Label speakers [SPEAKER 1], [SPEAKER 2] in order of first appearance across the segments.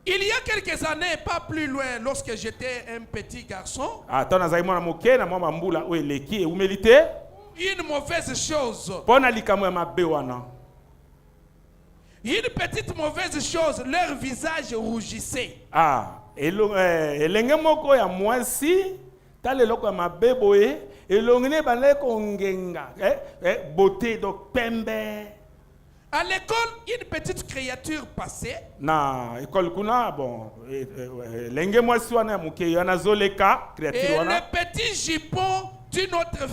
[SPEAKER 1] Il y a quelques années, pas plus loin, lorsque j'étais un petit garçon, une mauvaise chose. Une petite mauvaise chose, leur visage rougissait.
[SPEAKER 2] Elenge moko ya mwasi tale loko ya mabeboye elongene bale kongenga beauté donc pembe.
[SPEAKER 1] À l'école, une petite créature passait.
[SPEAKER 2] Na école kuna bon elenge mwasi wana muke yana zoleka créature wana.
[SPEAKER 1] Et le petit jupon d'une autre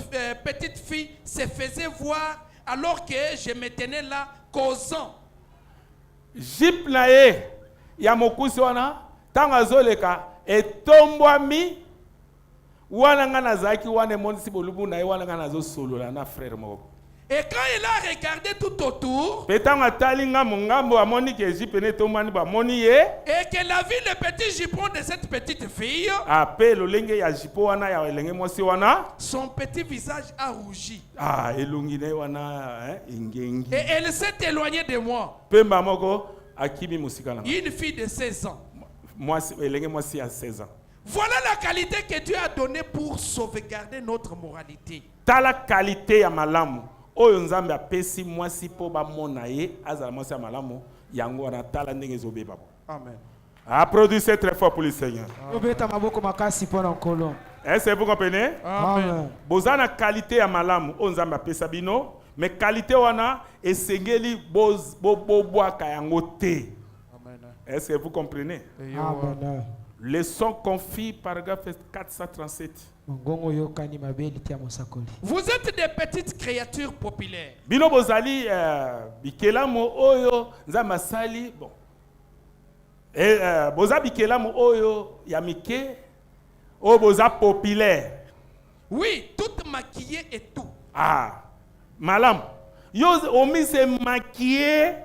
[SPEAKER 1] petite fille se faisait voir alors que je me tenais là causant.
[SPEAKER 2] Jip na ye ya mokusi wana tanga zoleka etombwami wana ngana zaki wana monisi bolubu na ye wana ngana zo solola na frère moko.
[SPEAKER 1] Et quand il a regardé tout autour,
[SPEAKER 2] et qu'elle a vu
[SPEAKER 1] le petit jupon de cette petite fille, son petit visage a rougi. Et elle s'est éloignée de moi. Une fille de 16 ans. Voilà la qualité que Dieu a donnée pour sauvegarder notre moralité.
[SPEAKER 2] T'as la qualité à malamu. Oyo nzambe apesi mwasi po ba mona ye azala mwasi malamu yango na tala ndenge zobeba.
[SPEAKER 1] Amen.
[SPEAKER 2] Applaudissez très fort pour le Seigneur. Est-ce que vous comprenez?
[SPEAKER 1] Amen.
[SPEAKER 2] Bozana qualité ya malamu oyo nzambe apesa bino mais qualité wana esengeli boboaka yango te. Amen. Est-ce que vous comprenez?
[SPEAKER 1] Amen.
[SPEAKER 2] Leçon confie paragraphe 437.
[SPEAKER 1] Vous êtes des petites créatures populaires.
[SPEAKER 2] Bino bozali bikelamo oyo nzamba sali bon. Boza bikelamo oyo ya mike o boza populaire.
[SPEAKER 1] Oui, tout maquillé et tout.
[SPEAKER 2] Ah, malam. Yo omi se maquillé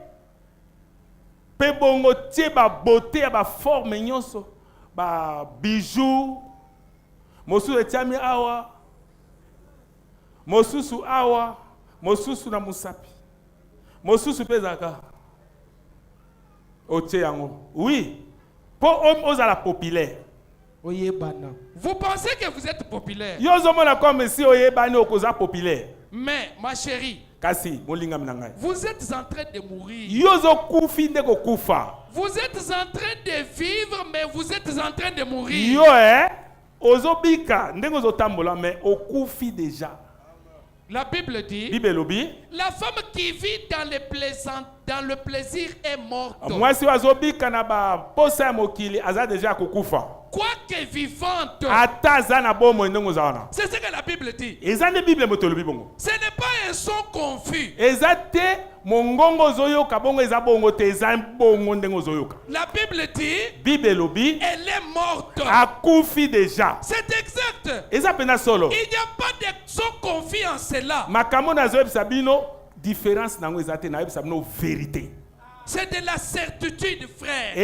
[SPEAKER 2] pe bongo tie ba beauté ba forme nyonso. Ba bijoux mosusu etiami awa mosusu awa mosusu na musapi mosusu pezaka otie yango oui po ozala populaire
[SPEAKER 1] oyebana. Vous pensez que vous êtes populaire?
[SPEAKER 2] Yo zomona comme si oyebani okoza populaire.
[SPEAKER 1] Mais ma chérie,
[SPEAKER 2] kasi molinga minanga
[SPEAKER 1] vous êtes en train de mourir.
[SPEAKER 2] Yo zo kufi ndeko kufa.
[SPEAKER 1] Vous êtes en train de vivre, mais vous êtes en train de mourir.
[SPEAKER 2] Yo ozobika ndenge ozotambola mais okufi déjà.
[SPEAKER 1] La Bible dit, la femme qui vit dans le plaisir est morte.
[SPEAKER 2] Moi si azobika na ba posa mokili aza déjà kokufa.
[SPEAKER 1] Quoique vivante.
[SPEAKER 2] C'est
[SPEAKER 1] ce que la Bible dit.
[SPEAKER 2] Ce n'est
[SPEAKER 1] pas un son confus. La Bible dit, elle est morte. C'est exact. Il n'y a pas de son confus en cela. C'est de la certitude, frère.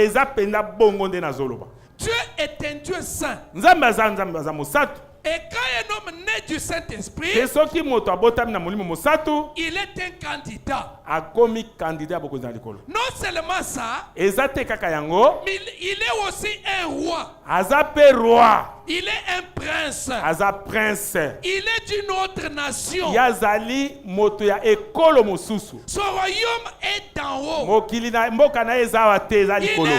[SPEAKER 1] Dieu est un Dieu saint. Et quand un homme naît du Saint-Esprit, il est un candidat. Non seulement ça, mais il est aussi un roi. Il est un prince. Il est d'une autre nation. Son royaume est en haut. Il est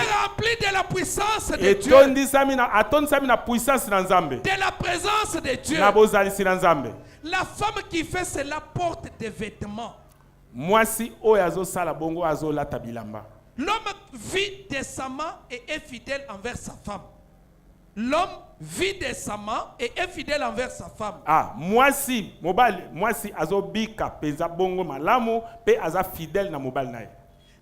[SPEAKER 1] rempli de la puissance de Dieu. De la présence de Dieu. La femme qui fait cela porte des vêtements. L'homme vit décemment et est fidèle envers sa femme. L'homme vit décemment et est fidèle envers sa femme.
[SPEAKER 2] Mwasi azobika peza bongo malamu pe aza fidèle na mobali naye.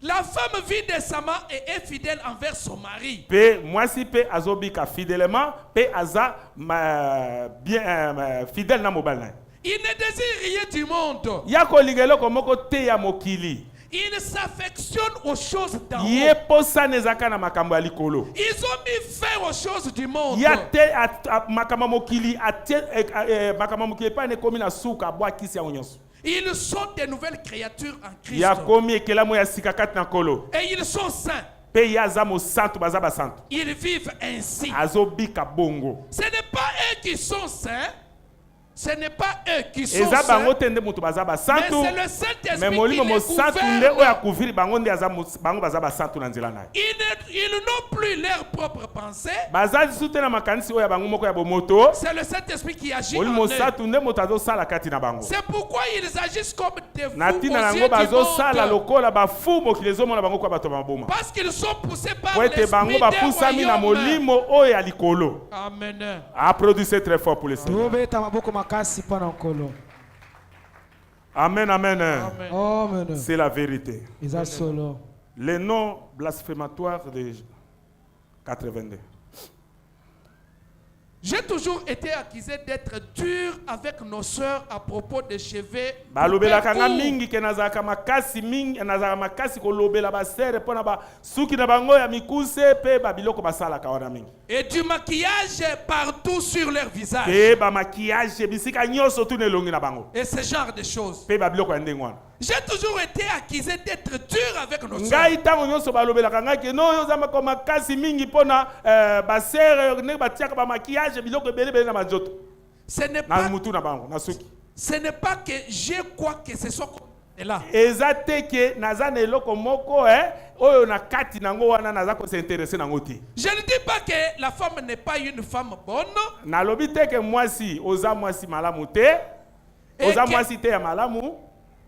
[SPEAKER 1] La femme vit décemment et est fidèle envers son mari.
[SPEAKER 2] Pe mwasi pe azobika fidèlement pe aza bien fidèle na mobali naye.
[SPEAKER 1] Il ne désire rien du monde.
[SPEAKER 2] Yako lingelo komoko te ya mokili.
[SPEAKER 1] Il s'affectionne aux choses d'en haut.
[SPEAKER 2] Ils ont mis
[SPEAKER 1] fin aux choses du monde. Ils sont des nouvelles créatures en Christ. Et ils sont saints. Ils vivent ainsi. Ce n'est pas eux qui sont saints. Ce n'est pas eux qui sont saints, mais c'est le Saint-Esprit qui les gouverne. Ils n'ont plus leurs propres pensées. C'est le Saint-Esprit qui agit en eux. C'est pourquoi ils agissent comme des fous aux yeux du monde. Parce qu'ils sont poussés par l'esprit des royaumes. Amen.
[SPEAKER 2] Applaudissez très fort pour le Seigneur. Amen, amen.
[SPEAKER 3] Amen.
[SPEAKER 2] C'est la vérité.
[SPEAKER 3] Amen.
[SPEAKER 2] Les noms blasphématoires de 82.
[SPEAKER 1] J'ai toujours été accusé d'être dur avec nos sœurs à propos des cheveux. Et du maquillage partout sur leur visage. Et ce genre de choses. J'ai toujours été accusé d'être dur avec nos sœurs. Ce n'est pas que j'ai quoi que ce soit là. Je ne dis pas que la femme n'est pas une femme bonne.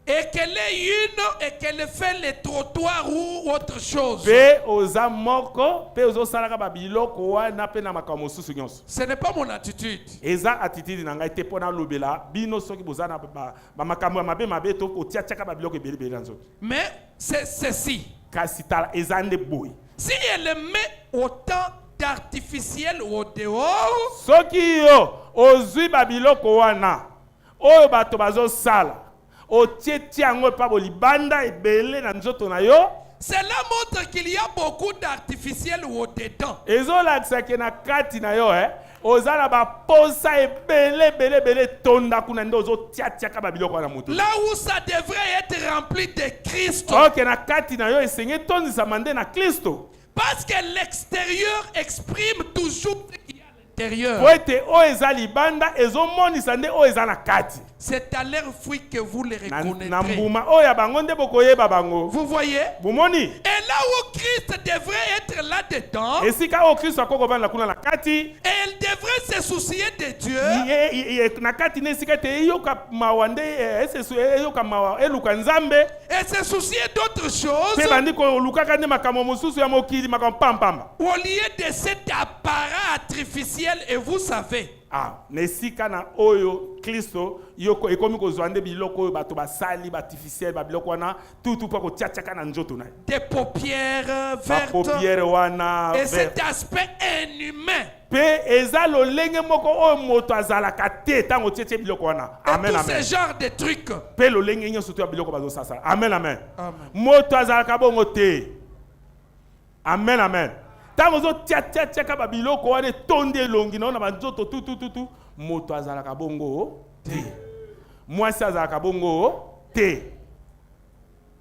[SPEAKER 1] Et qu'elle est une et qu'elle fait les trottoirs ou autre chose. Ce n'est pas mon attitude. Mais c'est ceci. Si elle met autant d'artificiel au dehors, cela montre qu'il y a beaucoup d'artificiel au dedans. Là où ça devrait être rempli de Christ. Parce que l'extérieur exprime toujours ce qu'il y a à l'intérieur. C'est à leur fruit que vous les reconnaîtrez. Vous voyez? Et là où Christ devrait être là-dedans, et elle devrait se soucier de Dieu, et se soucier d'autres choses, au lieu de cet appareil artificiel, et vous savez,
[SPEAKER 2] nesika na oyo Kristo yoko ekomi kozwande biloko oyo bato basali artificiel ba biloko wana tout pa ko tiatiaka na njoto na
[SPEAKER 1] des paupières vertes
[SPEAKER 2] wana
[SPEAKER 1] et cet aspect inhumain
[SPEAKER 2] pe eza lolenge moko oyo moto azalaka te tango tietie biloko wana amen amen
[SPEAKER 1] ce genre de trucs
[SPEAKER 2] pe lolenge nyonso to ya biloko bazo sasa amen amen moto azalaka bongo te amen amen. Tangozo tia ka biloko wane tonde longi na ba nzoto tu moto azalaka bongo te mwasi azalaka bongo te.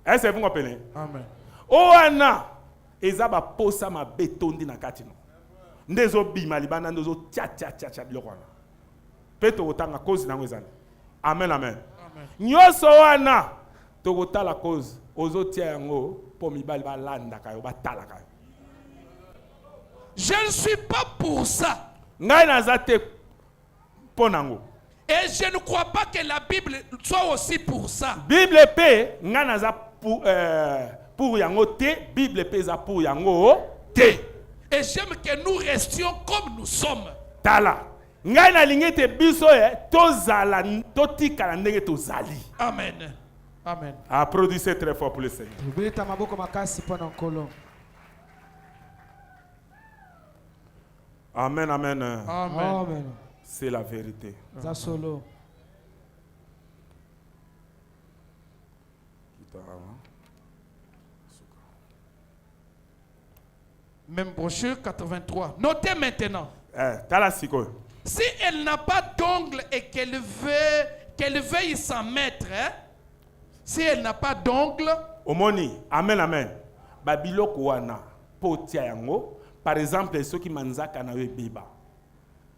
[SPEAKER 2] Est-ce que vous comprenez?
[SPEAKER 1] Amen.
[SPEAKER 2] Oana ezaba posa ma betondi na kati no ndezo bima libana ndezo tia biloko wana peto otanga cause na ngwezana amen amen nyoso wana to kotala cause ozo tia yango po mibali balanda kayo batala kayo.
[SPEAKER 1] Je ne suis pas pour ça. Et je ne crois pas que la Bible soit aussi pour ça.
[SPEAKER 2] Bible pe nganaza pour yango te, Bible pe za pour yango te.
[SPEAKER 1] Et j'aime que nous restions comme nous sommes.
[SPEAKER 2] Tala. Ngana lingete biso tozala totika ndenge tozali.
[SPEAKER 1] Amen. Amen.
[SPEAKER 2] Applaudissez très fort pour le Seigneur. Amen, amen.
[SPEAKER 1] Amen.
[SPEAKER 3] Amen.
[SPEAKER 2] C'est la vérité.
[SPEAKER 3] Ça solo.
[SPEAKER 1] Même brochure 83. Notez maintenant. Si elle n'a pas d'ongle et qu'elle veuille s'en mettre, si elle n'a pas d'ongle.
[SPEAKER 2] Omoni, amen, amen. Babiloko wana. potia yango. Par exemple, ceux qui manzaka na biba.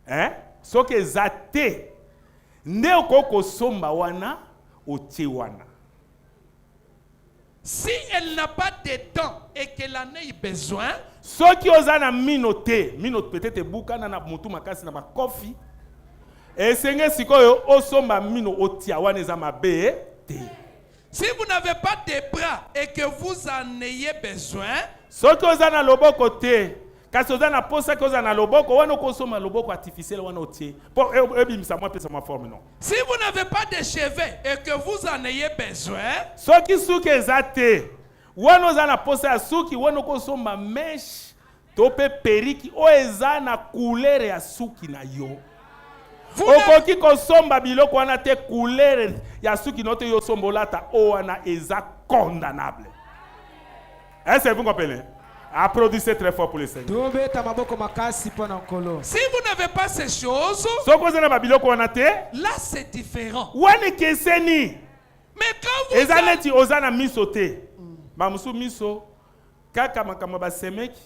[SPEAKER 2] Hein? Ceux qui zate. Ne okoko somba wana otie wana.
[SPEAKER 1] Si elle n'a pas de temps et qu'elle en ait besoin,
[SPEAKER 2] ceux qui osent na minote peut-être bukana na mutu makasi na makofi. Et senge sikoyo osomba mino otia wana eza mabe te.
[SPEAKER 1] Si vous n'avez pas de bras et que vous en ayez besoin,
[SPEAKER 2] ceux qui osent na loboko te. Kasi oza na posa ki oza na loboko wana okosoma loboko artificiel wana otie. Pour ebimisa moi pesa ma forme non.
[SPEAKER 1] Si vous n'avez pas de cheveux et que vous en ayez besoin,
[SPEAKER 2] soki suki eza te wana oza na posa ya suki wana okosoma mesh to pe periki o eza na couleur ya suki na yo. Okoki kosomba biloko wana te couleur ya suki no te yo sombolata o wana eza condamnable. Est-ce que vous comprenez? Applaudissez très fort pour le Seigneur.
[SPEAKER 1] Si vous n'avez pas ces choses,
[SPEAKER 2] là
[SPEAKER 1] c'est différent.
[SPEAKER 2] Mais
[SPEAKER 1] quand vous
[SPEAKER 2] ezaneti ozana miso te. Mamusu miso kaka makamba ba semeki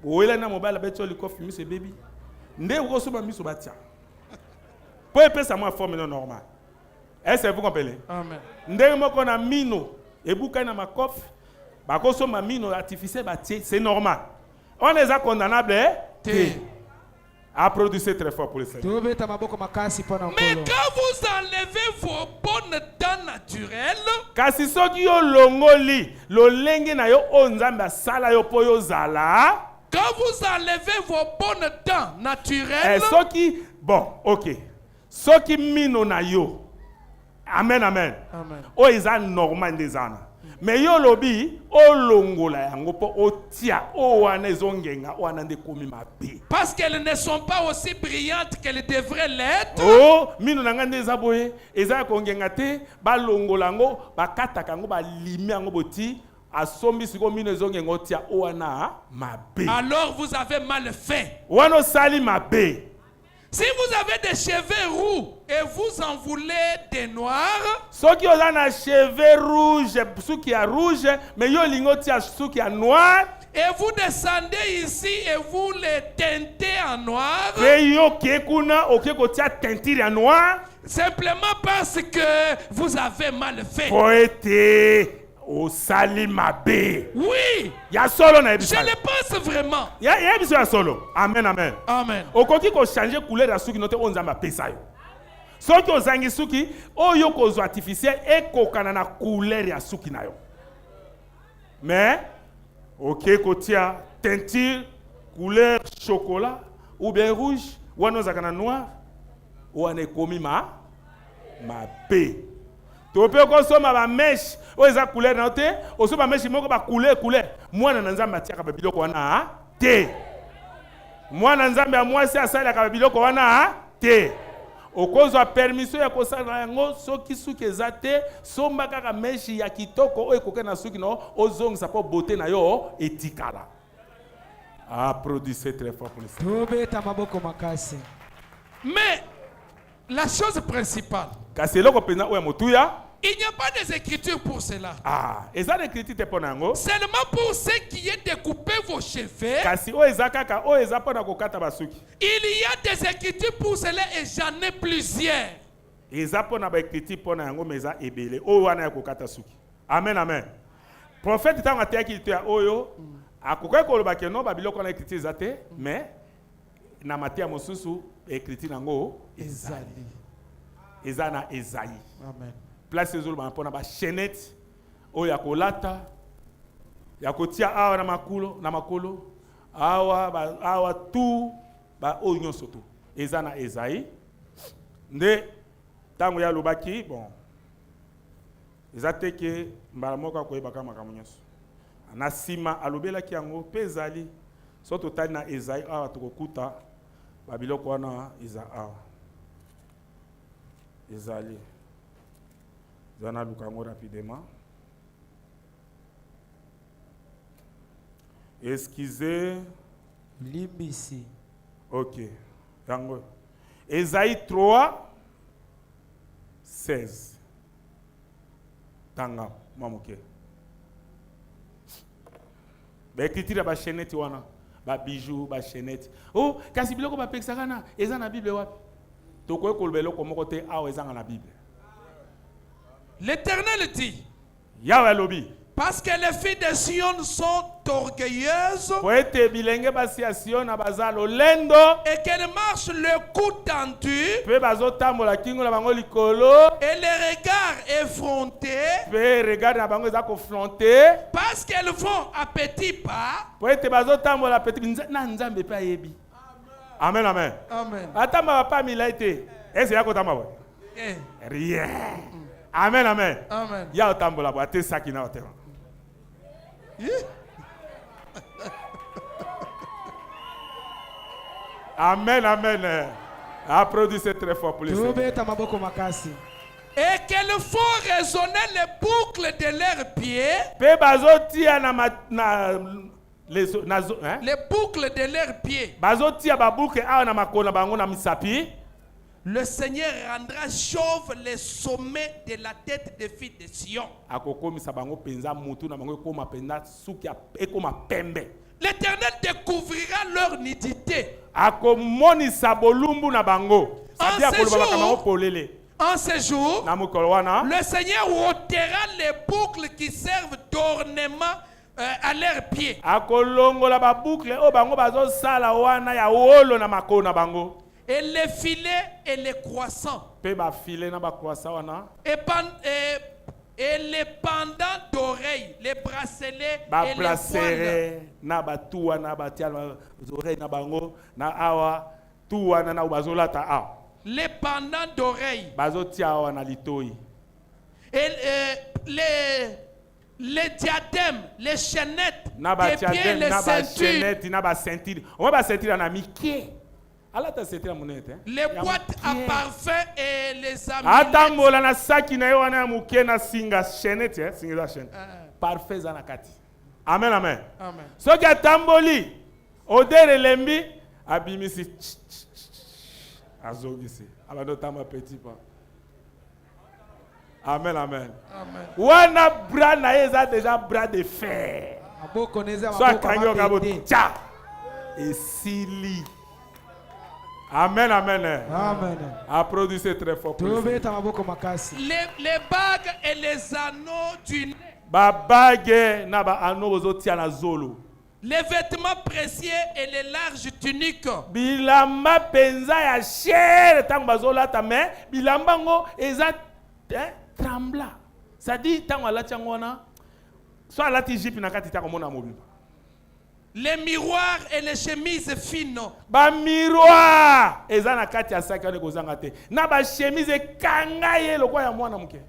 [SPEAKER 2] oela na mobile beto likofi miso baby. Nde ukosoma miso batia. Po epesa moi forme normale. Est-ce que vous comprenez?
[SPEAKER 1] Amen.
[SPEAKER 2] Nde moko na mino ebuka na makofi. Bakosoma mino artificiel c'est normal. On est condamnable Applaudissez très fort pour le Seigneur.
[SPEAKER 1] Mais quand vous enlevez vos bonnes dents naturelles,
[SPEAKER 2] kasi soki yo longoli lo lenge na yo onzamba sala yo po yo zala.
[SPEAKER 1] Quand vous enlevez vos bonnes dents naturelles,
[SPEAKER 2] soki bon, OK. Soki mino na yo. Amen, amen.
[SPEAKER 1] Amen.
[SPEAKER 2] O isa normal des ana. Mais yo lobi o longola yango po otia o wana ezongenga o wana nde komi mabe.
[SPEAKER 1] Parce qu'elles ne sont pas aussi brillantes qu'elles devraient l'être.
[SPEAKER 2] Oh, mino nanga nde zaboye eza kongenga te ba longola ngo ba kataka ngo ba limi yango boti asombi siko mino ezongenga otia o wana mabe.
[SPEAKER 1] Alors vous avez mal fait.
[SPEAKER 2] Wana sali mabe.
[SPEAKER 1] Si vous avez des cheveux roux et vous en voulez des noirs,
[SPEAKER 2] ceux qui ont na cheveux rouges, ceux qui a rouge, mais yo lingoti a ceux qui a noir.
[SPEAKER 1] Et vous descendez ici et vous les teintez en noir.
[SPEAKER 2] Mais yo kekuna okekotia teinture en noir.
[SPEAKER 1] Simplement parce que vous avez mal fait.
[SPEAKER 2] Poete o sali mabe.
[SPEAKER 1] Oui.
[SPEAKER 2] Ya solo na ebisa.
[SPEAKER 1] Je le pense vraiment.
[SPEAKER 2] Ya ebisa solo. Amen, amen.
[SPEAKER 1] Amen.
[SPEAKER 2] Okoki ko changer couleur ya suki note onzamba pesa yo. Soki ozangi suki oyo kozo artificiel ekokana na couleur ya suki na yo. Mais OK kotia teinture couleur chocolat ou bien rouge ou ozakana noir ou ane komi ma pe. Tope ko soma ba mesh o eza couleur na te o soma mesh moko ba couleur mwana na nzambe atiaka ba biloko wana te. Mwana nzambe a mwasi asala ka ba biloko wana te. Okozwa permission ya kosala yango soki suki ezate somba kaka meshi ya kitoko o ekoke na suki no ozongisa po beauté na yo etikala. Applaudissez très fort pour le Seigneur.
[SPEAKER 1] Mais la chose principale,
[SPEAKER 2] il
[SPEAKER 1] n'y a pas des écritures pour cela.
[SPEAKER 2] Seulement
[SPEAKER 1] pour ceux qui ont découpé vos cheveux, il y a des écritures pour cela et j'en ai plusieurs.
[SPEAKER 2] Amen, amen. Prophète tanga te ki te oyo akoka ko loba ke no ba biloko na écriture zate mais na Matthieu mosusu écriture nango ezali. Ezana Esaïe.
[SPEAKER 1] Amen.
[SPEAKER 2] Place ezolo ba pona ba chaînette oyo akolata yakotia awa na makolo awa tout ba oyo nyonso to ezana Esaïe nde tango ya lobaki bon ezate ke mbala moko koyeba makambo nyonso na sima alobelaki yango pe ezali so totali na Esaïe awa tokokuta ba biloko wana eza awa ezali zana lukango rapidement. Excusez.
[SPEAKER 3] Limbisi.
[SPEAKER 2] OK. Yango. Esaïe 3 16. Tanga mamuke. ba kitira ba chaînette wana ba bijoux ba chaînette oh kasi biloko ba pekisaka na eza na Bible wapi tokoye koloba eloko moko te awa eza na Bible.
[SPEAKER 1] L'Éternel dit,
[SPEAKER 2] Yahweh lobi,
[SPEAKER 1] parce que les filles de Sion sont orgueilleuses et qu'elles marchent le cou tendu et les regards effrontés parce qu'elles vont à petits pas.
[SPEAKER 2] Amen, amen.
[SPEAKER 1] Amen.
[SPEAKER 2] Rien. Amen, amen.
[SPEAKER 1] Amen.
[SPEAKER 2] Ya otambola bo ate sakina otema. Amen, amen. Applaudissez très fort pour les Seigneurs.
[SPEAKER 1] Et qu'elles font résonner les boucles de leurs pieds. Les boucles de leurs pieds. Le Seigneur rendra chauve les sommets de la tête des filles de Sion. L'Éternel découvrira leur nudité. En ce jour, le Seigneur ôtera les boucles qui servent d'ornement à leurs pieds. Et les filets et les croissants. Et les pendants d'oreilles, les bracelets et les pendants d'oreilles. Et les diadèmes, les chaînettes, les pieds, les ceintures. Les boîtes à parfum et les amulettes.
[SPEAKER 2] Amen, amen.
[SPEAKER 1] Amen.
[SPEAKER 2] So ki atamboli odere lembi abimisi azogisi abado tamba petit pas. Amen, amen.
[SPEAKER 1] Amen.
[SPEAKER 2] Wana bras na eza déjà bras de fer. So kanyo kabo tcha esili. Amen, amen.
[SPEAKER 3] Amen.
[SPEAKER 2] Applaudissez très fort.
[SPEAKER 1] Les bagues et les anneaux du nez. Les vêtements précieux et les larges tuniques.
[SPEAKER 2] Bilamba penza ya cher tango bazolata mais bilamba ngo eza trembla. Ça dit tango alati ngona so alati jipi na kati ta komona mobile.
[SPEAKER 1] Les miroirs et les chemises fines.
[SPEAKER 2] Ba miroir eza na kati ya saki ne kozanga te. Na ba chemise kangaye lokwa ya mwana muke.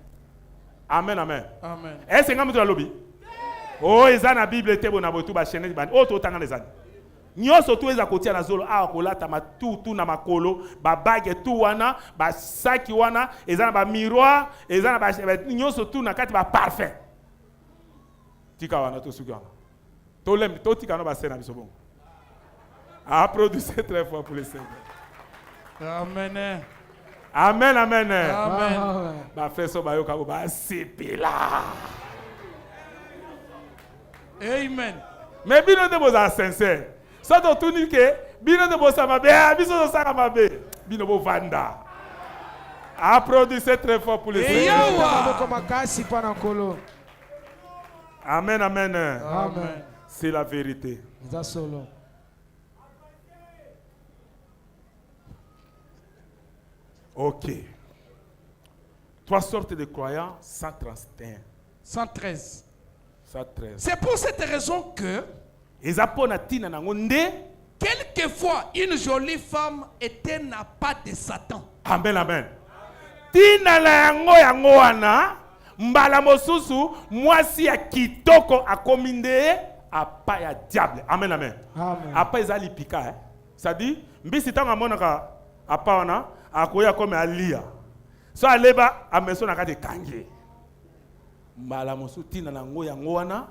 [SPEAKER 2] Amen, amen.
[SPEAKER 1] Amen.
[SPEAKER 2] Est-ce que vous lobby? Oh, eza na Bible te bona botu ba chaîne ban. Oh to tanga les années. Nyoso tu eza kotia na zolo a kolata ma tu na makolo, ba bague tu wana, ba saki wana, eza na ba miroir, eza na ba nyoso tu na kati ba parfum. Tika wana to suki wana. Tolem to tika no ba sena biso bon. Applaudissez très fort pour les Seigneurs.
[SPEAKER 1] Amen.
[SPEAKER 2] Amen, amen.
[SPEAKER 1] Amen.
[SPEAKER 2] Ba frère so ba yo ka ba sipila.
[SPEAKER 1] Amen.
[SPEAKER 2] Mais bino de boza sincère. Ça to tuni ke bino de boza mabe, biso so saka mabe. Bino bo vanda. Applaudissez très fort pour les Seigneurs. Amen, amen.
[SPEAKER 1] Amen.
[SPEAKER 2] C'est la vérité. Ok. 3 sortes de croyants, 131.
[SPEAKER 1] 113.
[SPEAKER 2] 113.
[SPEAKER 1] C'est pour cette raison que quelquefois une jolie femme était n'a pas de Satan.
[SPEAKER 2] Amen, amen. Tina la yango wana mbala mosusu mwasi ya kitoko akominde apa ya diable. Amen, amen.
[SPEAKER 3] Amen.
[SPEAKER 2] Apa ezali pika. Ça dit mbisi tanga monaka apa wana akoya comme alia. So aleba ameso na kati kange. Mbala mosusu tina na ngo yango wana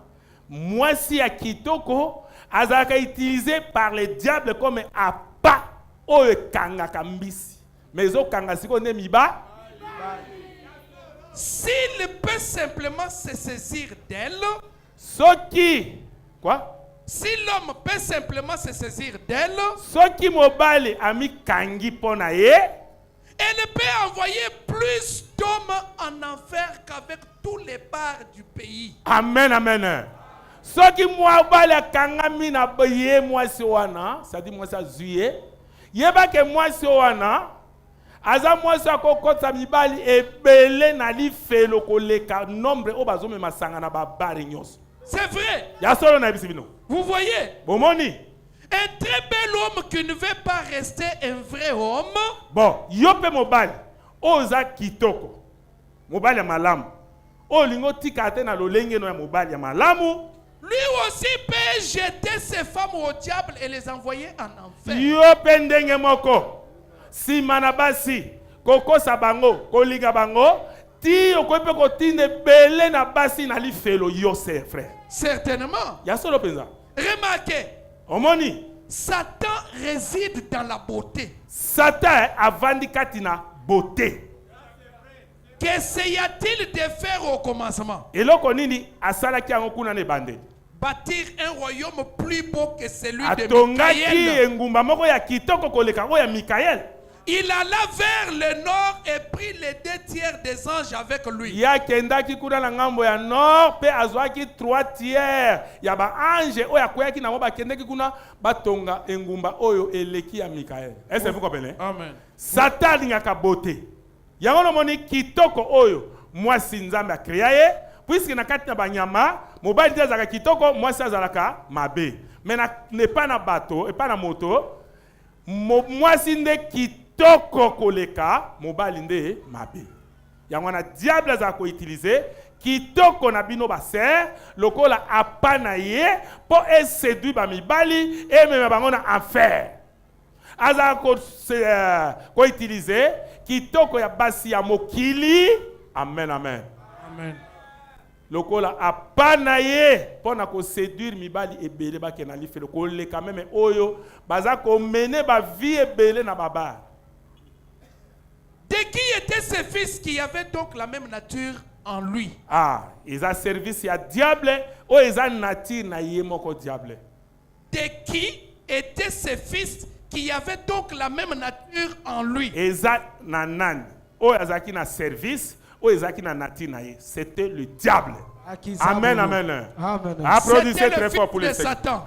[SPEAKER 2] mwasi ya kitoko azaka utilisé par le diable comme apa oyo kanga kambisi. Mais zo kanga siko ne miba.
[SPEAKER 1] S'il peut simplement se saisir d'elle,
[SPEAKER 2] Soki. Quoi?
[SPEAKER 1] Si l'homme peut simplement se saisir d'elle,
[SPEAKER 2] soki mobali ami kangi pona ye,
[SPEAKER 1] elle peut envoyer plus d'hommes en enfer qu'avec tous les bars du pays.
[SPEAKER 2] Amen, amen. Soki mobali akangami na ye mwasi wana, ça dit mwasi azuye, yeba ke mwasi wana, aza mwasi akokota mibali ebele na li felo koleka nombre o bazome masanga na babari nyos.
[SPEAKER 1] C'est vrai.
[SPEAKER 2] Ya solo na bisibino.
[SPEAKER 1] Vous voyez?
[SPEAKER 2] Bomoni.
[SPEAKER 1] Un très bel homme qui ne veut pas rester un vrai homme.
[SPEAKER 2] Bon, yope mobali, oza kitoko. Mobali ya malamu. O lingo tikate na lolenge no ya mobali ya malamu.
[SPEAKER 1] Lui aussi peut jeter ses femmes au diable et les envoyer en enfer.
[SPEAKER 2] Yope ndenge moko. Si manabasi, koko sabango, koliga bango, ti okope kotinde bele na basi na li felo yose frère.
[SPEAKER 1] Certainement.
[SPEAKER 2] Ya solo penza.
[SPEAKER 1] Remarquez.
[SPEAKER 2] Omoni.
[SPEAKER 1] Satan réside dans la beauté.
[SPEAKER 2] Satan avandi katina beauté.
[SPEAKER 1] Qu'essaya-t-il de faire au commencement?
[SPEAKER 2] Eloko nini asala ki ango kuna ne bande.
[SPEAKER 1] Bâtir un royaume plus beau que celui de
[SPEAKER 2] Atongaki
[SPEAKER 1] Michaël.
[SPEAKER 2] engumba moko ya kitoko koleka o ya Michaël.
[SPEAKER 1] Il alla vers le nord et prit les 2/3 des anges avec lui.
[SPEAKER 2] Ya kendaki kuna na ngambo ya nord pe azwaki 3/3 ya ba ange o ya koyaki na ba kendaki kuna batonga engumba oyo eleki ya Michaël. Est-ce que vous comprenez?
[SPEAKER 1] Amen.
[SPEAKER 2] Satan ngaka beauté. Yango no moni kitoko oyo mwasi nzambe akrea ye puisque na kati na banyama mobali te azalaka kitoko mwasi azalaka mabe. Mais n'est pas na bateau et pas na moto mwasi nde kitoko koleka mobali nde mabe. Yango na diable azala ko utiliser kitoko na bino baser lokola apana ye po e séduire ba mibali e meme bango na enfer. Azala ko utiliser kitoko ya basi ya mokili. Amen, amen.
[SPEAKER 1] Amen.
[SPEAKER 2] Lokola apana ye pona ko séduire mibali ebele ba kenali fe lokola quand même oyo baza ko mener ba vie ebele na baba.
[SPEAKER 1] De qui étaient ces fils qui avaient donc la même nature en lui?
[SPEAKER 2] Ah, ils ont service ya diable ou ils ont nature na ye moko diable.
[SPEAKER 1] De qui étaient ces fils qui avaient donc la même nature en lui?
[SPEAKER 2] Eza na nan ou ezaki na service ou ezaki na nature na ye. C'était le diable. Amen, amen.
[SPEAKER 3] Amen.
[SPEAKER 2] Applaudissez très fort pour le
[SPEAKER 1] Satan.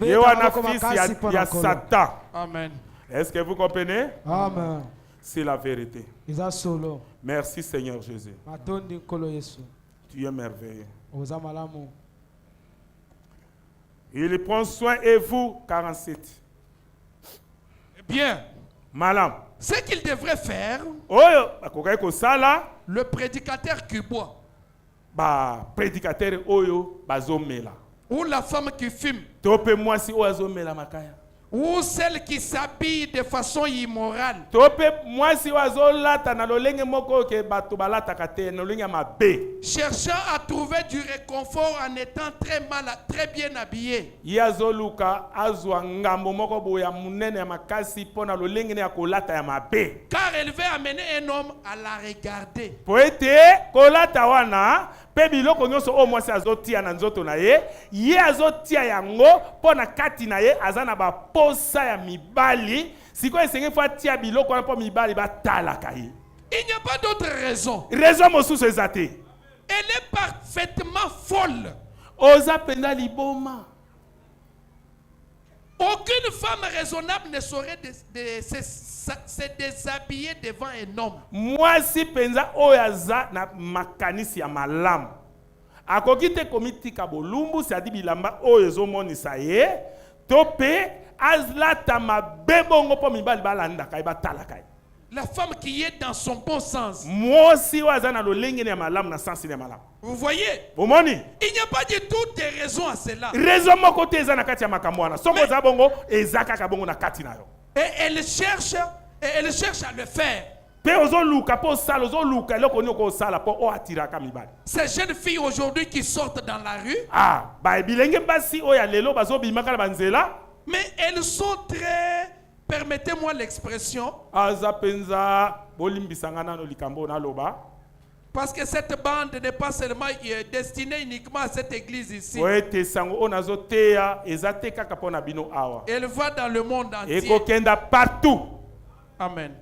[SPEAKER 2] Yewana fils ya Satan.
[SPEAKER 1] Amen.
[SPEAKER 2] Est-ce que vous comprenez?
[SPEAKER 3] Amen.
[SPEAKER 2] C'est la vérité.
[SPEAKER 3] Solo.
[SPEAKER 2] Merci Seigneur Jésus. Tu es merveilleux. Il prend soin et vous, 47.
[SPEAKER 1] Bien.
[SPEAKER 2] Malam.
[SPEAKER 1] Ce qu'il devrait faire, le prédicateur qui boit,
[SPEAKER 2] prédicateur oyo bazomela,
[SPEAKER 1] ou la femme qui fume,
[SPEAKER 2] tope moi si oazomela makaya,
[SPEAKER 1] ou celle qui s'habille de façon immorale,
[SPEAKER 2] tope moi si oazolata na lolenge moko ke bato balata kate na lolenge mabe,
[SPEAKER 1] cherchant à trouver du réconfort en étant très bien habillé.
[SPEAKER 2] Yazoluka azwa ngambo moko boya munene ya makasi pona lolenge ne ya kolata ya mabe.
[SPEAKER 1] Car elle veut amener un homme à la regarder.
[SPEAKER 2] Poete kolata wana pe biloko nyonso o mwasi azotia na nzoto na ye azotia yango pona kati na ye azana ba posa ya mibali siko esenge fa tia biloko na po mibali batalaka ye.
[SPEAKER 1] Il n'y a pas d'autre raison.
[SPEAKER 2] Raison mosusu ezate.
[SPEAKER 1] Elle est parfaitement folle.
[SPEAKER 2] Oza penda liboma.
[SPEAKER 1] Aucune femme raisonnable ne saurait se déshabiller devant un homme.
[SPEAKER 2] Mwasi penza oyaza na makanisi ya malamu. Akoki te komitika bolumbu si adi bilamba oyo ezomonisa ye tope azlata mabebongo po mibali balanda kai batalaka ye.
[SPEAKER 1] La femme qui est dans son bon sens.
[SPEAKER 2] Mwosi waza na lolenge ya malamu na sensi ya malamu.
[SPEAKER 1] Vous voyez?
[SPEAKER 2] Bomoni?
[SPEAKER 1] Il n'y a pas du tout de raison à cela.
[SPEAKER 2] Raison moko te eza na kati ya makambo wana. Songo za bongo ezaka ka bongo na kati na yo.
[SPEAKER 1] Et elle cherche à le faire.
[SPEAKER 2] Pe ozo luka po sala ozo luka eloko ni ko sala po o atiraka mibali.
[SPEAKER 1] Ces jeunes filles aujourd'hui qui sortent dans la rue.
[SPEAKER 2] Ah, ba bilenge basi oya lelo bazo bimaka na banzela.
[SPEAKER 1] Mais elles sont très, permettez-moi l'expression,
[SPEAKER 2] aza penza bolimbisanga na likambo na loba.
[SPEAKER 1] Parce que cette bande n'est pas seulement destinée uniquement à cette église ici.
[SPEAKER 2] Elle
[SPEAKER 1] va dans le monde entier.
[SPEAKER 2] Partout.
[SPEAKER 1] Amen.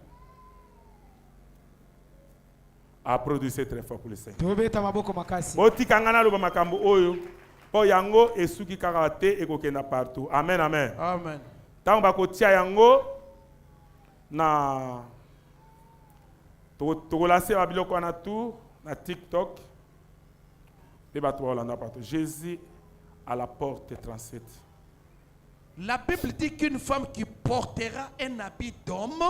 [SPEAKER 2] Applaudissez très fort pour le Seigneur. Partout. Amen, amen.
[SPEAKER 1] Amen.
[SPEAKER 2] Tant bakotia yango na to lancer ma biloko na tout na TikTok et ba to Hollande partout. Jésus à la porte 37.
[SPEAKER 1] La Bible dit qu'une femme qui portera un habit d'homme,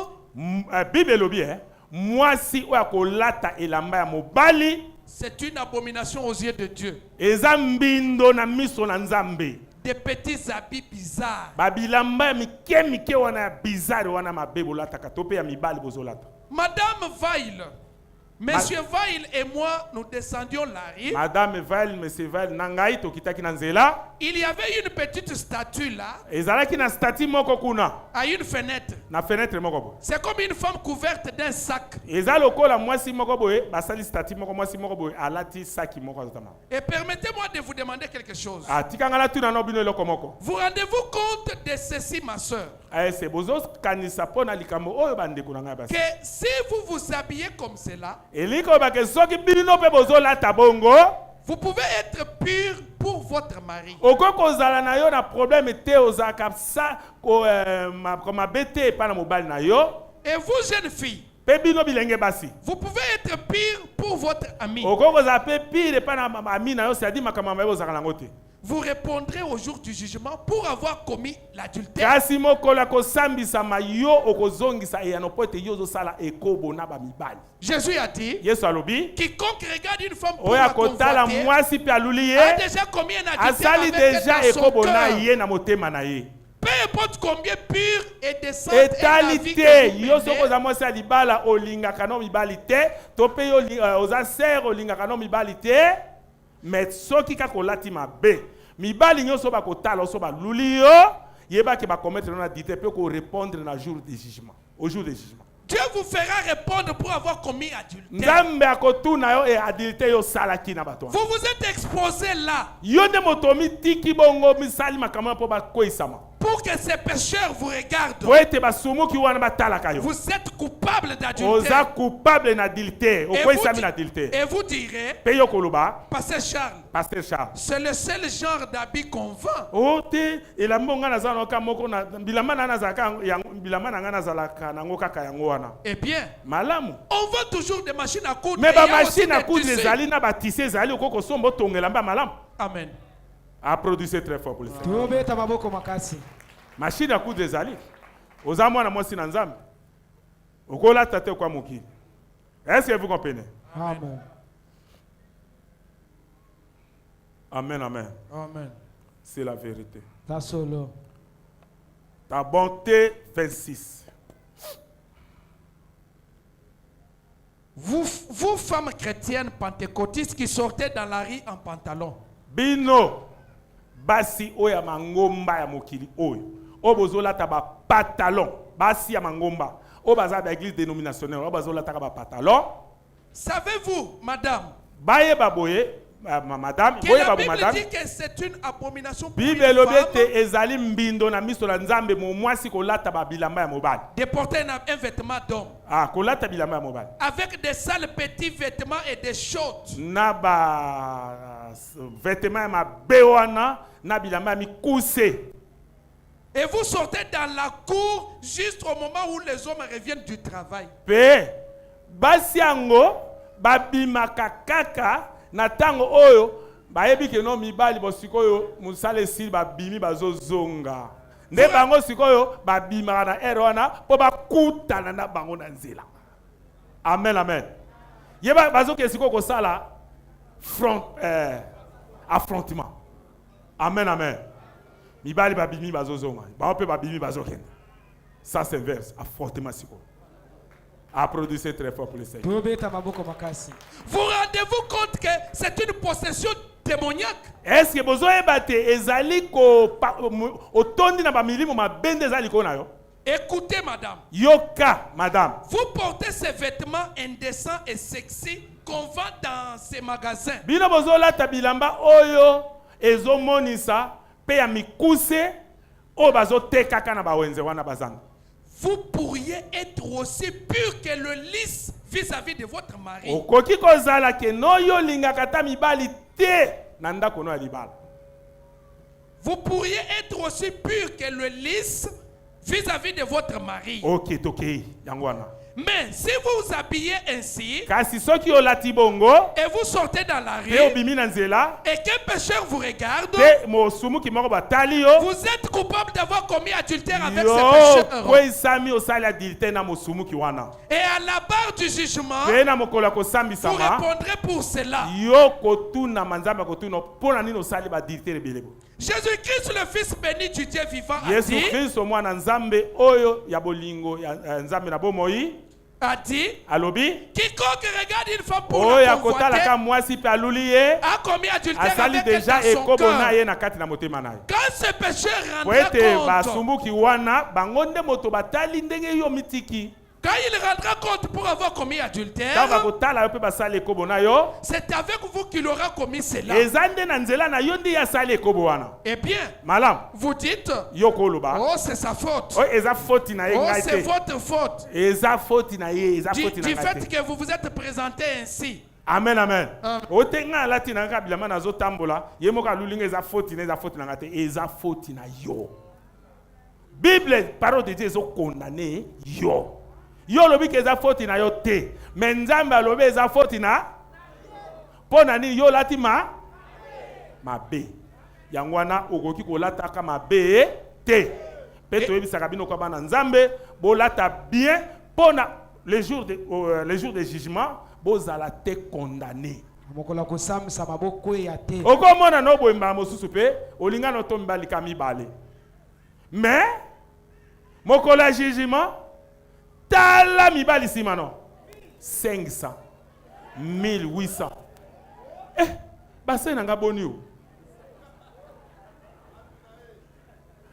[SPEAKER 2] Bible lobi moi si o akolata elamba ya mobali,
[SPEAKER 1] c'est une abomination aux yeux de Dieu.
[SPEAKER 2] Ezambindo na miso na Nzambe.
[SPEAKER 1] Des petits habits bizarres.
[SPEAKER 2] Babilamba mike wana bizarre wana mabebo lata katope ya mibali bozolata.
[SPEAKER 1] Madame Vail, Monsieur Vail et moi, nous descendions la rue.
[SPEAKER 2] Madame Vail, Monsieur Vail, nangai tokitaki na nzela.
[SPEAKER 1] Il y avait une petite statue là.
[SPEAKER 2] Ezalaki na statue moko kuna.
[SPEAKER 1] À une fenêtre.
[SPEAKER 2] Na fenêtre moko.
[SPEAKER 1] C'est comme une femme couverte d'un sac.
[SPEAKER 2] Ezalokola mwasi moko boye, basali statue moko mwasi moko boye alati saki moko azotama.
[SPEAKER 1] Et permettez-moi de vous demander quelque chose.
[SPEAKER 2] Ah, tikangala tu na no bino eloko moko.
[SPEAKER 1] Vous rendez-vous compte de ceci, ma sœur?
[SPEAKER 2] C'est bozo kanisa pona likambo oyo bandeko na ngai basi.
[SPEAKER 1] Que si vous vous habillez comme cela, vous pouvez être pur pour votre mari. Et vous, jeunes filles, vous pouvez être pur pour votre ami. Vous répondrez au jour du jugement pour avoir commis l'adultère. Jésus a dit, quiconque regarde une femme pour la convoiter a déjà commis un adultère avec son cœur. Peu importe combien pur et décent est la vie que vous
[SPEAKER 2] mais soki ka kolati mabe mibali nyoso ba kotala so ba lulio yeba ke ba commettre na dité peut ko répondre na jour du jugement au jour du jugement.
[SPEAKER 1] Dieu vous fera répondre pour avoir commis adultère.
[SPEAKER 2] Nzambe akotuna yo e adultère yo salaki na bato.
[SPEAKER 1] Vous vous êtes exposé là.
[SPEAKER 2] Yo ne motomi tiki bongo misali makama po ba koisama.
[SPEAKER 1] Pour que ces pécheurs vous regardent. Vous êtes coupable d'adultère. Et vous direz, Pasteur Charles, c'est le seul genre d'habit qu'on vend. Eh bien, on vend toujours des machines à coudre.
[SPEAKER 2] Mais les machines à coudre,
[SPEAKER 1] amen.
[SPEAKER 2] Applaudissez très fort pour le Seigneur. Machine à coudre ezali. Ozamwa na mwasi na Nzambe. Okola tate kwa mokili. Est-ce que vous comprenez?
[SPEAKER 3] Amen.
[SPEAKER 2] Amen, amen.
[SPEAKER 1] Amen.
[SPEAKER 2] C'est la vérité.
[SPEAKER 3] Ta solo.
[SPEAKER 2] Ta bonté 26.
[SPEAKER 1] Vous femmes chrétiennes pentecôtistes qui sortez dans la rue en pantalon.
[SPEAKER 2] Bino basi oya mangomba ya mokili oyo. Obozola taba pantalon basi ya mangomba. Obaza ba église dénominationnelle obazola taba pantalon.
[SPEAKER 1] Savez-vous, madame?
[SPEAKER 2] Baye baboye madame,
[SPEAKER 1] que la Bible dit que c'est une abomination pour une femme de porter un vêtement d'homme avec des sales petits vêtements et des shorts. Et vous sortez dans la cour juste au moment où les hommes reviennent du travail.
[SPEAKER 2] Na tango oyo bayebi ke no mibali bosikoyo musale sil babimi bazozonga nde bango sikoyo babima na erona po bakutana na bango na nzela. Amen, amen. Yeba bazoke sikoyo ko sala affrontement. Amen, amen. Mibali babimi bazozonga bango pe babimi bazokenda. Ça c'est verse affrontement sikoyo. Applaudissez très fort pour le Seigneur.
[SPEAKER 1] Vous rendez-vous compte que c'est une possession démoniaque?
[SPEAKER 2] Est-ce que vous avez battu ezali ko otondi na ba milimo mabende ezali ko na yo?
[SPEAKER 1] Écoutez, madame.
[SPEAKER 2] Yoka, madame.
[SPEAKER 1] Vous portez ces vêtements indécents et sexy qu'on vend dans ces magasins.
[SPEAKER 2] Bino bozolata bilamba oyo ezomonisa pe ya mikuse o bazotekaka na bawenze wana bazanga.
[SPEAKER 1] Vous pourriez être aussi pur que le lys vis-à-vis de votre mari.
[SPEAKER 2] Okoki kozala ke noyo lingaka ta mibali te na ndako no ya libala.
[SPEAKER 1] Vous pourriez être aussi pur que le lys vis-à-vis de votre mari.
[SPEAKER 2] Ok, toke yango wana.
[SPEAKER 1] Mais si vous vous habillez ainsi
[SPEAKER 2] Kasi soki olati bongo
[SPEAKER 1] et vous sortez dans la rue
[SPEAKER 2] pe obimi na nzela
[SPEAKER 1] et qu'un pécheur vous regarde,
[SPEAKER 2] pe mosumu ki moko batali yo
[SPEAKER 1] vous êtes coupable d'avoir commis adultère avec ce pécheur.
[SPEAKER 2] Ko isami osali adultère na mosumu ki wana.
[SPEAKER 1] Et à la barre du jugement,
[SPEAKER 2] Pe na mokolo ko
[SPEAKER 1] vous
[SPEAKER 2] sambisama
[SPEAKER 1] répondrez pour cela.
[SPEAKER 2] yo kotuna manzamba kotuna pona nini osali ba adultère belebo.
[SPEAKER 1] Jésus-Christ, le Fils béni du Dieu vivant, a
[SPEAKER 2] Yesu
[SPEAKER 1] dit,
[SPEAKER 2] Kristo mwana nzambe oyo ya bolingo ya nzambe na bomoi alobi
[SPEAKER 1] quiconque regarde une femme pour
[SPEAKER 2] oyo
[SPEAKER 1] la
[SPEAKER 2] akotala ka
[SPEAKER 1] convoiter
[SPEAKER 2] mwasi pe aluli ye
[SPEAKER 1] a commis adultère
[SPEAKER 2] asali
[SPEAKER 1] avec elle
[SPEAKER 2] deja
[SPEAKER 1] dans son
[SPEAKER 2] ekobo na
[SPEAKER 1] cœur.
[SPEAKER 2] ye na kati na motema na ye.
[SPEAKER 1] Quand ce pécheur
[SPEAKER 2] Po
[SPEAKER 1] rendra
[SPEAKER 2] ete
[SPEAKER 1] compte,
[SPEAKER 2] basumbuki wana bango nde moto batali ndenge yo mitiki
[SPEAKER 1] quand il rendra compte pour avoir commis
[SPEAKER 2] ntango
[SPEAKER 1] adultère,
[SPEAKER 2] bakotala yo mpe basali ekobo na yo
[SPEAKER 1] c'est avec vous qu'il aura commis cela.
[SPEAKER 2] eza nde na nzela na yo nde ye asali ekobo wana.
[SPEAKER 1] Eh bien,
[SPEAKER 2] malamu
[SPEAKER 1] vous dites,
[SPEAKER 2] yo koloba
[SPEAKER 1] oh c'est sa faute,
[SPEAKER 2] oyo eza foti na ye
[SPEAKER 1] oh
[SPEAKER 2] ngai
[SPEAKER 1] c'est
[SPEAKER 2] te
[SPEAKER 1] votre faute,
[SPEAKER 2] eza foti na ye eza foti na
[SPEAKER 1] du
[SPEAKER 2] ngai
[SPEAKER 1] fait
[SPEAKER 2] te.
[SPEAKER 1] que vous vous êtes présenté ainsi.
[SPEAKER 2] Amen, amen.
[SPEAKER 1] Amen.
[SPEAKER 2] Ote nga alati na nga bilama nazo tambola ye moko alulinga eza foti na nga te eza foti na yo. Bible parole de Dieu ezo condamné yo. Yo lobi ke eza foti na yo te. Mais Nzambe alobi eza foti na pona ni yo lati mabe. Yango wana okoki kolataka mabe te. Pe toyebisaka bino kwa bana Nzambe bolata bien pona les jours de jugement bozala te condamné.
[SPEAKER 3] Mokola kosambisa maboko ya te.
[SPEAKER 2] Okomona no boyemba mosusu pe olinga no tomba likami bale. Mais mokola jugement tala mibali simano 500 1800. Base nanga boni o.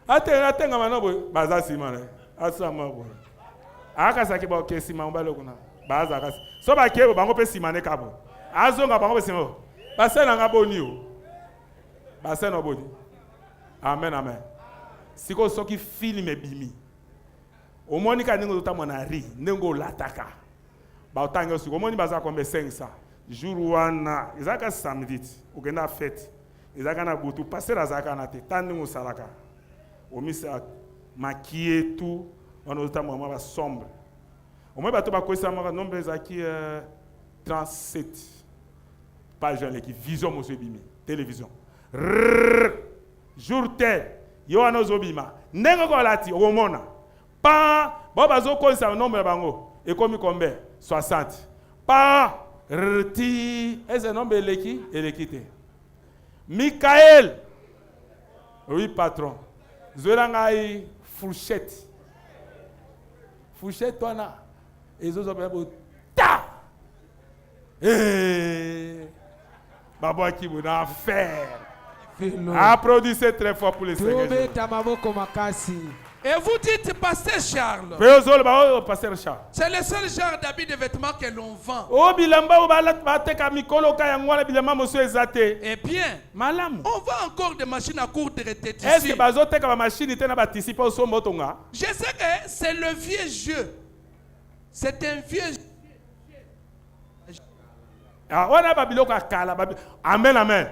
[SPEAKER 2] Atenga manobo baza simane. Asama bo. Aka saki ba ke simano balokuna. Baza kasi. So ba ke bango pe simane kabo. Azonga bango pe simano. Base nanga boni o. Base no boni. Amen, amen. Siko soki filme bimi. Omoni ka ningo tota monari, ningo lataka. Ba otanga siko omoni baza kombe 500. Jour wana, ezaka samedi, ogenda fête. Ezaka na butu, passer azaka na te, tandingo salaka. Omisa maquillé tout, on ota mama ba sombre. Omoni bato ba koisa mama nombre ezaki 37. Page qui vision mo bimi, télévision. Jour tel, yo ana zobima. Nengo ko lati omona. Pa bo bazo ko sa nombre bango e komi combien 60. Pa rti ese nombre elekite. Michael. Oui patron. Zorangai fourchette. Fourchette tona. Ezo zo bebo ta. Babo qui vous a faire. Applaudissez très fort pour les Seigneurs.
[SPEAKER 1] Et vous dites, Pasteur Charles,
[SPEAKER 2] c'est
[SPEAKER 1] le seul genre d'habits de vêtements que l'on vend. Eh bien, on vend encore des machines à coudre de tissus. Je sais que c'est le vieux jeu. C'est un vieux jeu.
[SPEAKER 2] Amen, amen.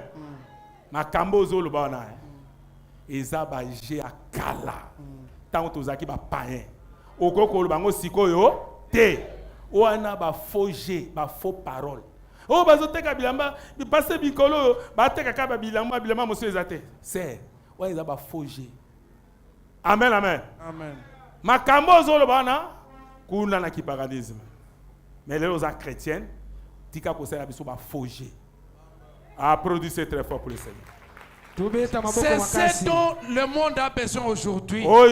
[SPEAKER 2] Makambo zolo bana. Eza ba je akala. Tant tozaki ba païen. Okoko bango sikoyo te. Oana ba faux jeu, ba faux parole. O bazoteka bilamba, bi passer bikolo, ba teka ka ba bilamba monsieur ezate. C'est wa eza ba faux jeu. Amen, amen.
[SPEAKER 1] Amen.
[SPEAKER 2] Makambo zolo bana kuna na kipaganisme. Mais les autres chrétiens tika ko sala biso ba faux jeu. Applaudissez très fort pour le Seigneur.
[SPEAKER 1] C'est ce dont le monde a besoin aujourd'hui. Mais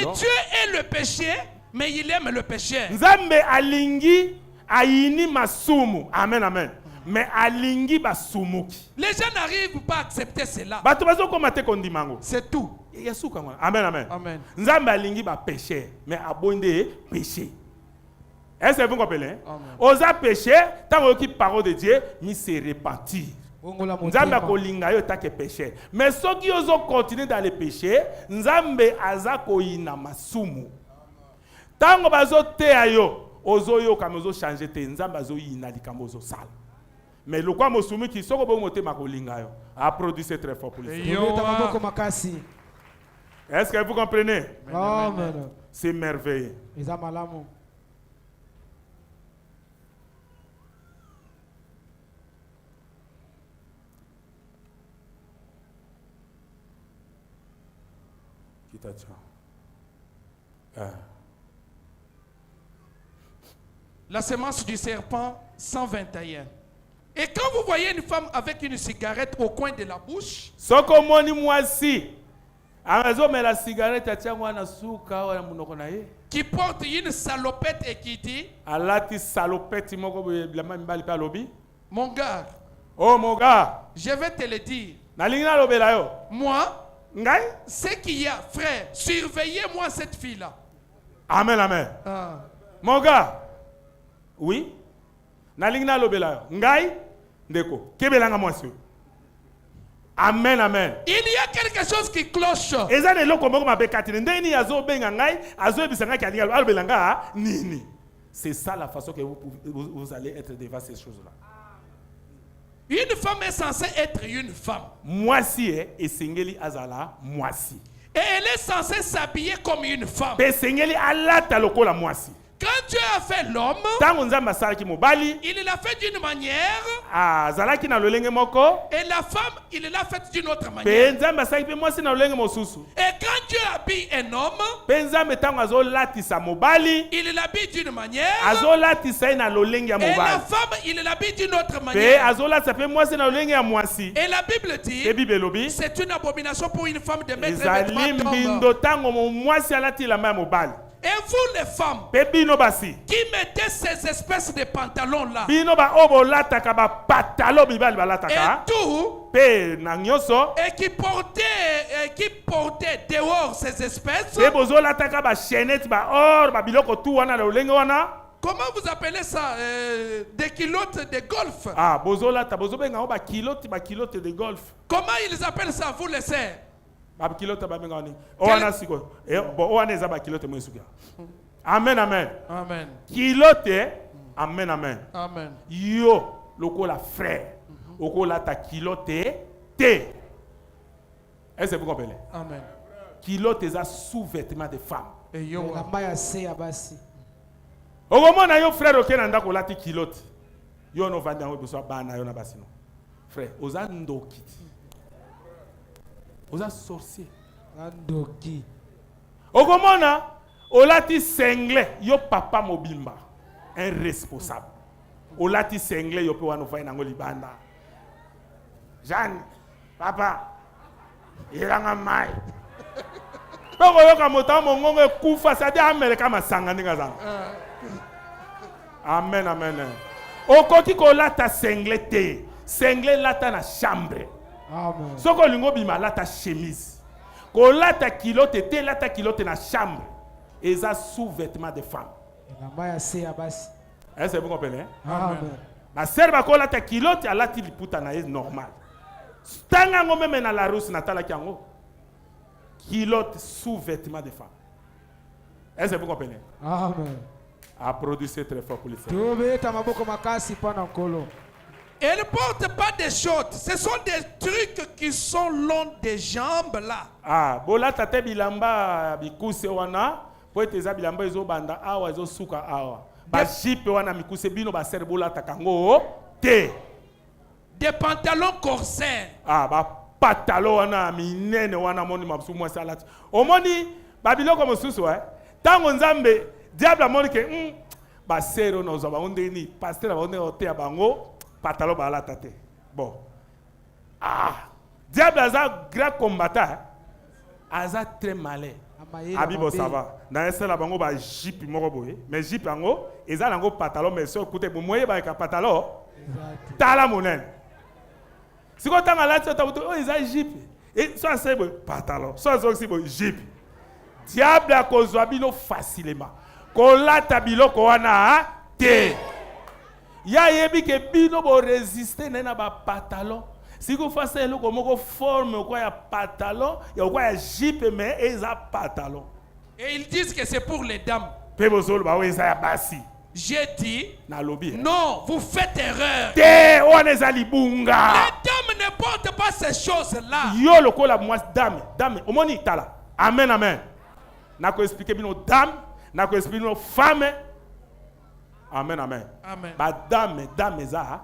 [SPEAKER 1] Dieu est le péché, mais il aime le péché.
[SPEAKER 2] Nzambe alingi aini masumu. Amen, amen. Mais alingi basumuki.
[SPEAKER 1] Les gens n'arrivent pas à accepter cela.
[SPEAKER 2] C'est tout. Amen, amen.
[SPEAKER 1] Amen.
[SPEAKER 2] Nzambe alingi ba péché, mais abonde péché. Est-ce que vous comprenez? Osa péché, tant que parole de Dieu, mi se repentir. Nzambe kolinga yo take péché. Mais ceux qui osent continuer dans le péché, Nzambe aza koina masumu. Tango bazo te ayo, ozo yo kamozo changer te, Nzambe azo ina likambozo sala. Mais le quoi mosumi qui soko bo moté makolinga yo, a produit c'est très fort pour les. Est-ce que vous comprenez?
[SPEAKER 3] Amen.
[SPEAKER 2] C'est merveilleux.
[SPEAKER 1] La semence du serpent 121. Et quand vous voyez une femme avec une cigarette au coin de la bouche, qui porte une salopette et qui dit, mon gars,
[SPEAKER 2] oh mon gars,
[SPEAKER 1] je vais te le dire. Moi, ce qu'il y a, frère, surveillez-moi cette fille-là.
[SPEAKER 2] Amen, amen. Mon gars, oui. Nalingna lobela ngai ndeko kebelanga mwasi. Amen, amen.
[SPEAKER 1] Il y a quelque chose qui cloche.
[SPEAKER 2] Eza ne loko moko mabe katine ndeni azo benga ngai azo ebisanga kalinga alobelanga nini. C'est ça la façon que vous allez être devant ces choses-là.
[SPEAKER 1] Une femme est censée être une femme.
[SPEAKER 2] Mwasi et sengeli azala mwasi.
[SPEAKER 1] Et elle est censée s'habiller comme une femme.
[SPEAKER 2] Pe sengeli alata lokola mwasi.
[SPEAKER 1] Quand Dieu a fait l'homme, il l'a fait d'une manière. Et la femme, il l'a fait d'une autre manière. Et quand Dieu habille un homme, il l'habille d'une manière. Et la femme, il l'habille d'une autre manière. Et la Bible dit, c'est une abomination pour une femme de mettre un vêtement d'homme. Et vous les femmes qui mettez ces espèces de pantalons-là et tout, et qui portaient dehors ces espèces, comment vous appelez ça? Des culottes de golf. Comment ils appellent ça, vous les sœurs?
[SPEAKER 2] Amen, amen.
[SPEAKER 1] Amen.
[SPEAKER 2] Kilote, amen, amen.
[SPEAKER 1] Amen.
[SPEAKER 2] Yo, loko la frère, loko la ta kilote, te. Est-ce que vous comprenez?
[SPEAKER 1] Amen.
[SPEAKER 2] Kilote est un sous-vêtement de femme.
[SPEAKER 1] Et yo,
[SPEAKER 3] la maille assez abassi.
[SPEAKER 2] Au moment où yo frère ok nanda ko lati kilote, yo no vanda ngo besoin bana yo na basino. Frère, oza ndoki. Vous êtes sorcier.
[SPEAKER 3] Andoki.
[SPEAKER 2] Okomona, olati sengle, yo papa mobimba, un responsable. Olati sengle, yo pe wano fay nango libanda. Jeanne, papa, iranga mai. Poko yo kamota mongongo kufa sadi Amerika masanga ninga zanga. Amen, amen. Okoti ko lata sengle te, sengle lata na chambre.
[SPEAKER 3] Amen.
[SPEAKER 2] Soko lingo bima lata chemise. Ko lata kilote te lata kilote na chambre. Eza sous-vêtement de femme.
[SPEAKER 3] La maille assez abassi.
[SPEAKER 2] Est-ce que vous comprenez?
[SPEAKER 3] Amen.
[SPEAKER 2] Ma sœur ba ko lata kilote alati liputa na normal. Tanga ngo meme na la rousse na tala kiango. Kilote sous-vêtement de femme. Est-ce que vous comprenez?
[SPEAKER 3] Amen.
[SPEAKER 2] A produit très fort pour les femmes.
[SPEAKER 1] Elle ne porte pas des shorts. Ce sont des trucs qui sont longs des jambes là.
[SPEAKER 2] Ah, bola tate bilamba bikuse wana, po eteza bilamba ezo banda awa ezo suka awa. Ba jipe wana mikuse bino ba ser bola takango te.
[SPEAKER 1] Des pantalons corsets.
[SPEAKER 2] Ah, ba pantalon wana minene wana moni mabsu mwa salati. Omoni babiloko mosusu tango nzambe diable moni ke ba sero no zo ba ondeni pasteur ba ondeni otea bango. Pantalon bala tate. Bon. Ah. Diable a grand combattant. Aza très malin. Abibo ça va. Dans un seul bango ba jipe moko boye. Mais jipe ango, eza nango pantalon mais so écoutez bo moye ba ka pantalon. Tala monen. Si ko tanga la tata oh eza jipe. Et so c'est pantalon. So aussi bo jipe. Diable a kozwa bino facilement. kolata biloko wana te. Ya yebi ke bino bo résister na ba pantalon. Si vous faites eloko moko forme quoi ya pantalon, ya quoi ya jupe mais eza pantalon.
[SPEAKER 1] Et ils disent que c'est pour les dames.
[SPEAKER 2] Pe bozolo ba eza ya basi.
[SPEAKER 1] J'ai dit
[SPEAKER 2] na lobby.
[SPEAKER 1] Non, vous faites erreur.
[SPEAKER 2] Te on eza libunga.
[SPEAKER 1] Les dames ne portent pas ces choses-là.
[SPEAKER 2] Yo lokola moi dame, omoni tala. Amen amen. Na ko expliquer bino dame, na ko expliquer bino femme. Amen amen.
[SPEAKER 1] Amen.
[SPEAKER 2] Ba dame za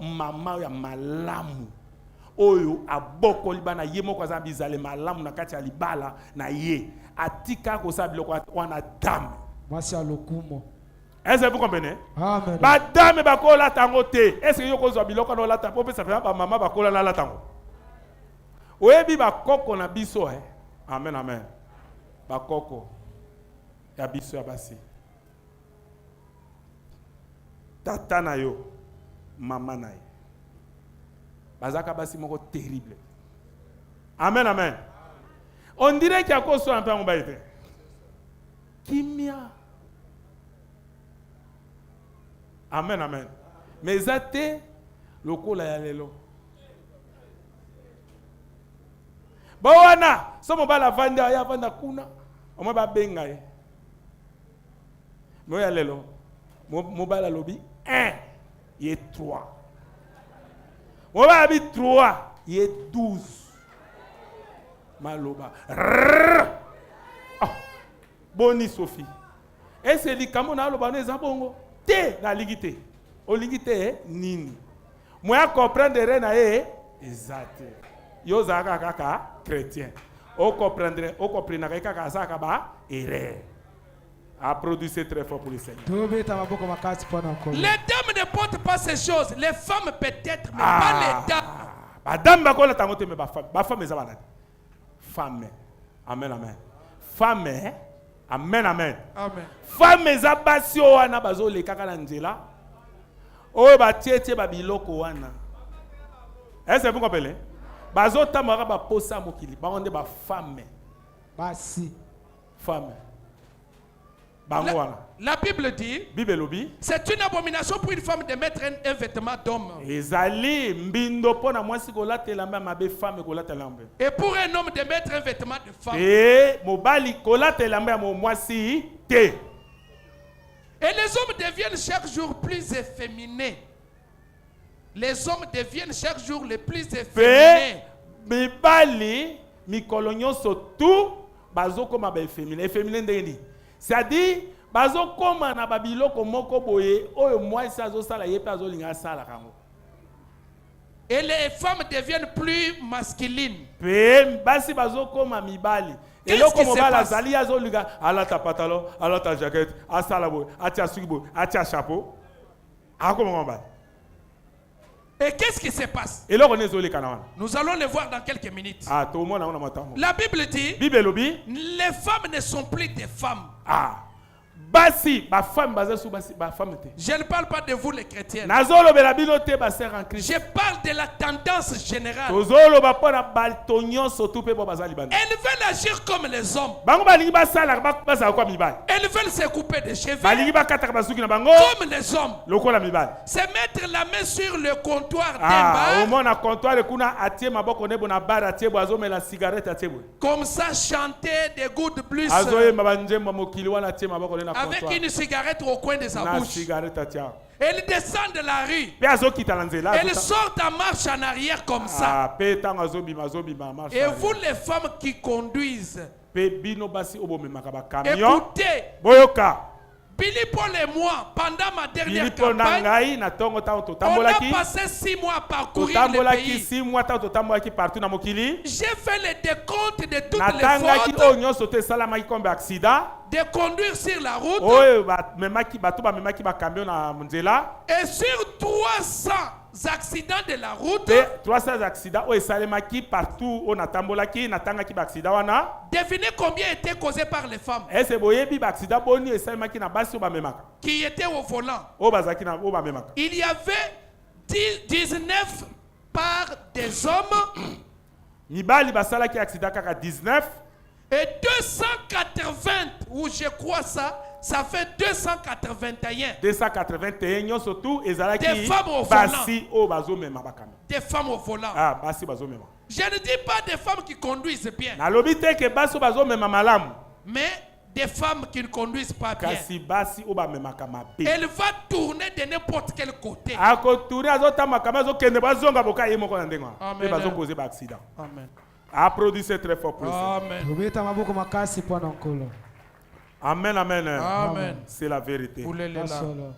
[SPEAKER 2] mama ya malamu. Oyo aboko libana ye moko za bizale malamu na kati ya libala na ye. Atika ko sa biloko wana dame.
[SPEAKER 3] Mwasi alokumo.
[SPEAKER 2] Est-ce que vous comprenez?
[SPEAKER 3] Amen.
[SPEAKER 2] Ba dame ba ko la tango te. Est-ce que yo ko zo biloko na la tango pe ça fait ba mama ba ko la la tango. Oyebi ba koko na biso Amen amen. Ba koko ya biso ya basi. Tata na yo, mama na ye. Bazaka basi moko terrible. Amen, amen. On dirait qu'il y a quoi sur un peu en bas. Kimia. Amen, amen. Mais zate, le ko la yalelo. Bawana, somo ba la vanda ya vanda kuna. O mo ba benga ye. Mo yalelo. Mo ba la lobby. 1, il est 3. On va habiter 3, il est 12. Maloba. Oh. Boni Sophie. Et c'est dit, comme on a le bonnet, zabongo. Té, la ligité. O ligité, nini. Moi, comprendre rien, exact. Yo zaka kaka, chrétien. O comprendre kaka zaka ba, erreur. A produit très fort pour le Seigneur.
[SPEAKER 1] Les dames ne portent pas ces choses. Les femmes peut-être, mais pas les dames.
[SPEAKER 2] Madame bakola tangote mais ba femme eza balade. Femme. Amen amen. Femme. Amen amen.
[SPEAKER 1] Amen.
[SPEAKER 2] Femme eza basi wana bazo le kaka na nzela. O ba tietie ba biloko wana. Est-ce que vous comprenez? Bazo tamara ba posa mokili. Ba onde ba femme.
[SPEAKER 3] Basi.
[SPEAKER 2] Femme.
[SPEAKER 1] La Bible dit, c'est une abomination pour une femme de mettre un vêtement d'homme. Et pour un homme de mettre un vêtement de femme. Et les hommes deviennent chaque jour plus efféminés. Les hommes deviennent chaque jour les plus efféminés.
[SPEAKER 2] C'est-à-dire, bazo koma na babiloko moko boye oyo mwasi azosala ye pe azolinga sala kango.
[SPEAKER 1] Et les femmes deviennent plus masculines.
[SPEAKER 2] Pe basi bazo koma mibali. Eloko mobala zali azolinga alata pantalon, alata jaquette, asala boye, atia sukibo, atia chapeau. Ako mongomba.
[SPEAKER 1] Et qu'est-ce qui se passe?
[SPEAKER 2] Nous
[SPEAKER 1] allons le voir dans quelques minutes. La Bible dit, les femmes ne sont plus des femmes.
[SPEAKER 2] Basi, ba femme basée sur ba femme.
[SPEAKER 1] Je ne parle pas de vous les chrétiens.
[SPEAKER 2] Je
[SPEAKER 1] parle de la tendance générale. Elles veulent agir comme les hommes. Elles veulent se couper des cheveux comme les hommes. Se mettre la main sur le comptoir d'un bar. Comme ça chanter des good blues. Avec une cigarette au coin de sa bouche. Elle descend de la rue. Elle sort en marche en arrière comme ça. Et vous les femmes qui conduisent, écoutez, Billy Paul et moi, pendant ma dernière campagne, on a passé 6 mois à parcourir le pays. J'ai fait le décompte de toutes les fautes de conduire sur la route. Et sur 300 accidents de la route,
[SPEAKER 2] 300 accidents partout
[SPEAKER 1] devinez combien étaient causés par les femmes qui étaient au volant. Il y avait 19 par des hommes et 280, ou je crois ça, Ça fait 281.
[SPEAKER 2] 281 surtout
[SPEAKER 1] des femmes au volant. Des femmes au volant.
[SPEAKER 2] Ah, basi bazo mema.
[SPEAKER 1] Je ne dis pas des femmes qui conduisent bien.
[SPEAKER 2] Nalobi te ke baso bazo mema malamu.
[SPEAKER 1] Mais des femmes qui ne conduisent pas bien.
[SPEAKER 2] Kasi basi oba mema kama be.
[SPEAKER 1] Elle va tourner de n'importe quel côté.
[SPEAKER 2] Ako tourner azota makama zo kende bazonga boka yemo ko ndenga.
[SPEAKER 1] Amen.
[SPEAKER 2] Et bazo causer ba accident.
[SPEAKER 1] Amen.
[SPEAKER 2] Applaudissez très fort pour ça.
[SPEAKER 1] Amen.
[SPEAKER 3] Tobeta maboko makasi pona nkolo.
[SPEAKER 2] Amen, amen.
[SPEAKER 1] Amen.
[SPEAKER 2] C'est la vérité.
[SPEAKER 1] Oulélela.
[SPEAKER 3] Basolo.